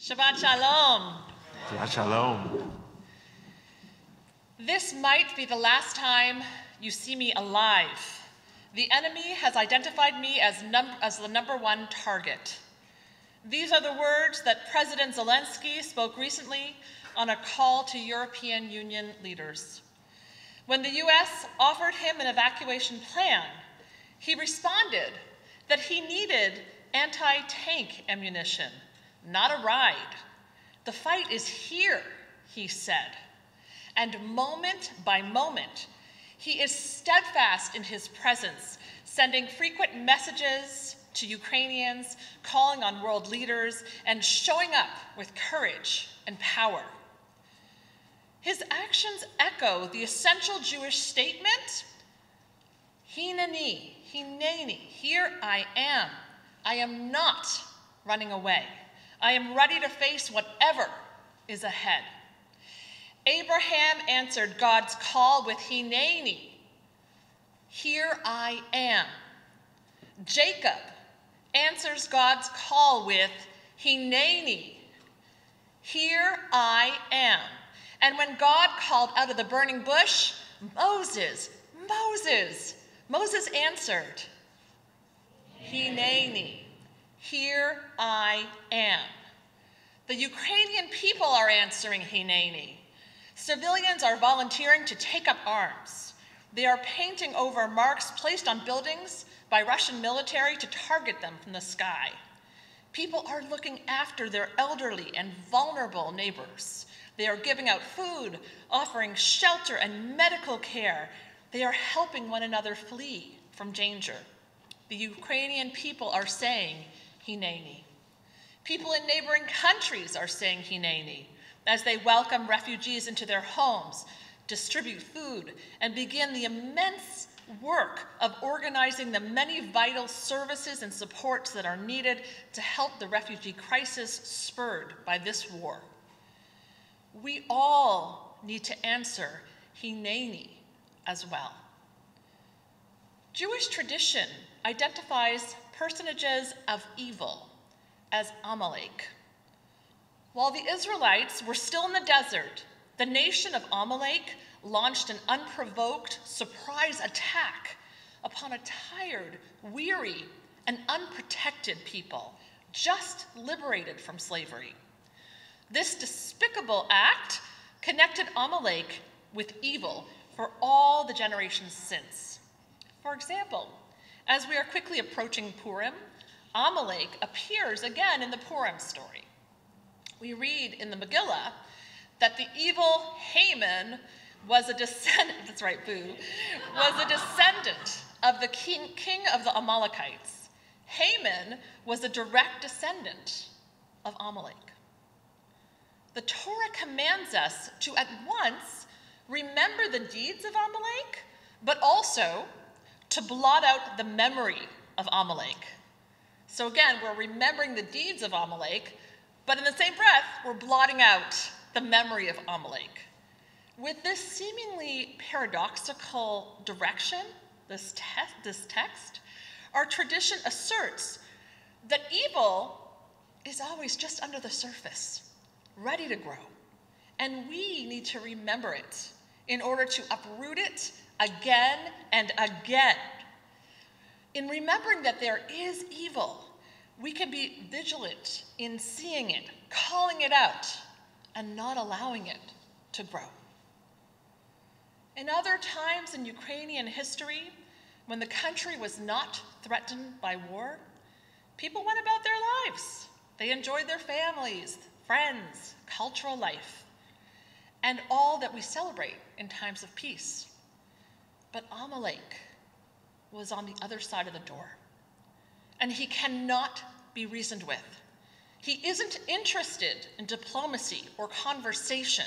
Shabbat Shalom. Shabbat Shalom. This might be the last time you see me alive. The enemy has identified me as the number one target. These are the words that President Zelensky spoke recently on a call to European Union leaders. When the US offered him an evacuation plan, he responded that he needed anti-tank ammunition, not a ride. The fight is here, he said. And moment by moment, he is steadfast in his presence, sending frequent messages to Ukrainians, calling on world leaders, and showing up with courage and power. His actions echo the essential Jewish statement, Hineni, Hineni, here I am. I am not running away. I am ready to face whatever is ahead. Abraham answered God's call with Hineni, here I am. Jacob answers God's call with Hineni, here I am. And when God called out of the burning bush, Moses answered, Hineni, here I am. The Ukrainian people are answering Hineni. Civilians are volunteering to take up arms. They are painting over marks placed on buildings by Russian military to target them from the sky. People are looking after their elderly and vulnerable neighbors. They are giving out food, offering shelter and medical care. They are helping one another flee from danger. The Ukrainian people are saying Hineni. People in neighboring countries are saying Hineni as they welcome refugees into their homes, distribute food, and begin the immense work of organizing the many vital services and supports that are needed to help the refugee crisis spurred by this war. We all need to answer Hineni as well. Jewish tradition identifies personages of evil as Amalek. While the Israelites were still in the desert, the nation of Amalek launched an unprovoked surprise attack upon a tired, weary, and unprotected people just liberated from slavery. This despicable act connected Amalek with evil for all the generations since. For example, as we are quickly approaching Purim, Amalek appears again in the Purim story. We read in the Megillah that the evil Haman was a descendant, that's right, boo, was a descendant of the king of the Amalekites. Haman was a direct descendant of Amalek. The Torah commands us to at once remember the deeds of Amalek, but also to blot out the memory of Amalek. So again, we're remembering the deeds of Amalek, but in the same breath, we're blotting out the memory of Amalek. With this seemingly paradoxical direction, this text, our tradition asserts that evil is always just under the surface, ready to grow. And we need to remember it in order to uproot it again and again. In remembering that there is evil, we can be vigilant in seeing it, calling it out, and not allowing it to grow. In other times in Ukrainian history, when the country was not threatened by war, people went about their lives. They enjoyed their families, friends, cultural life, and all that we celebrate in times of peace. But Amalek was on the other side of the door, and he cannot be reasoned with. He isn't interested in diplomacy or conversation.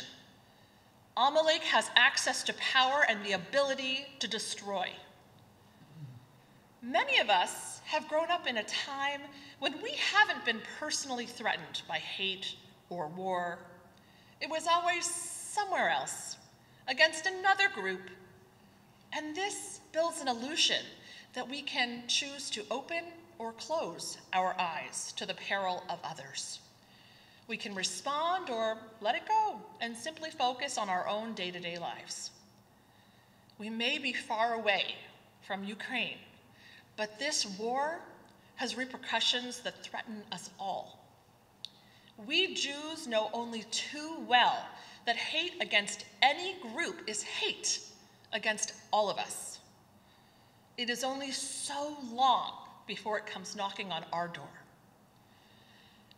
Amalek has access to power and the ability to destroy. Many of us have grown up in a time when we haven't been personally threatened by hate or war. It was always somewhere else, against another group. And this builds an illusion that we can choose to open or close our eyes to the peril of others. We can respond or let it go and simply focus on our own day-to-day lives. We may be far away from Ukraine, but this war has repercussions that threaten us all. We Jews know only too well that hate against any group is hate against all of us. It is only so long before it comes knocking on our door.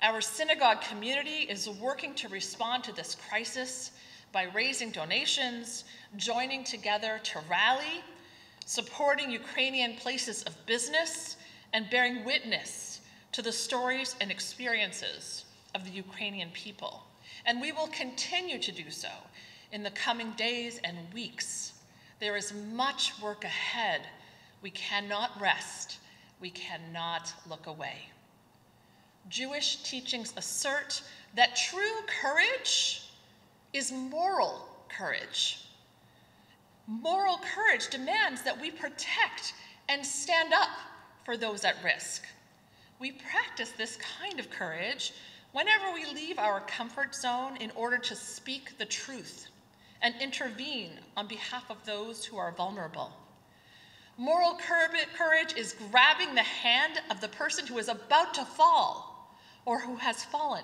Our synagogue community is working to respond to this crisis by raising donations, joining together to rally, supporting Ukrainian places of business, and bearing witness to the stories and experiences of the Ukrainian people. And we will continue to do so in the coming days and weeks. There is much work ahead. We cannot rest. We cannot look away. Jewish teachings assert that true courage is moral courage. Moral courage demands that we protect and stand up for those at risk. We practice this kind of courage whenever we leave our comfort zone in order to speak the truth and intervene on behalf of those who are vulnerable. Moral courage is grabbing the hand of the person who is about to fall or who has fallen.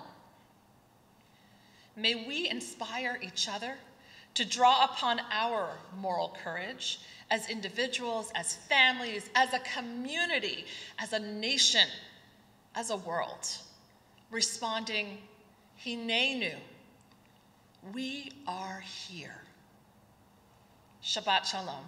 May we inspire each other to draw upon our moral courage as individuals, as families, as a community, as a nation, as a world, responding, Hinenu, we are here. Shabbat Shalom.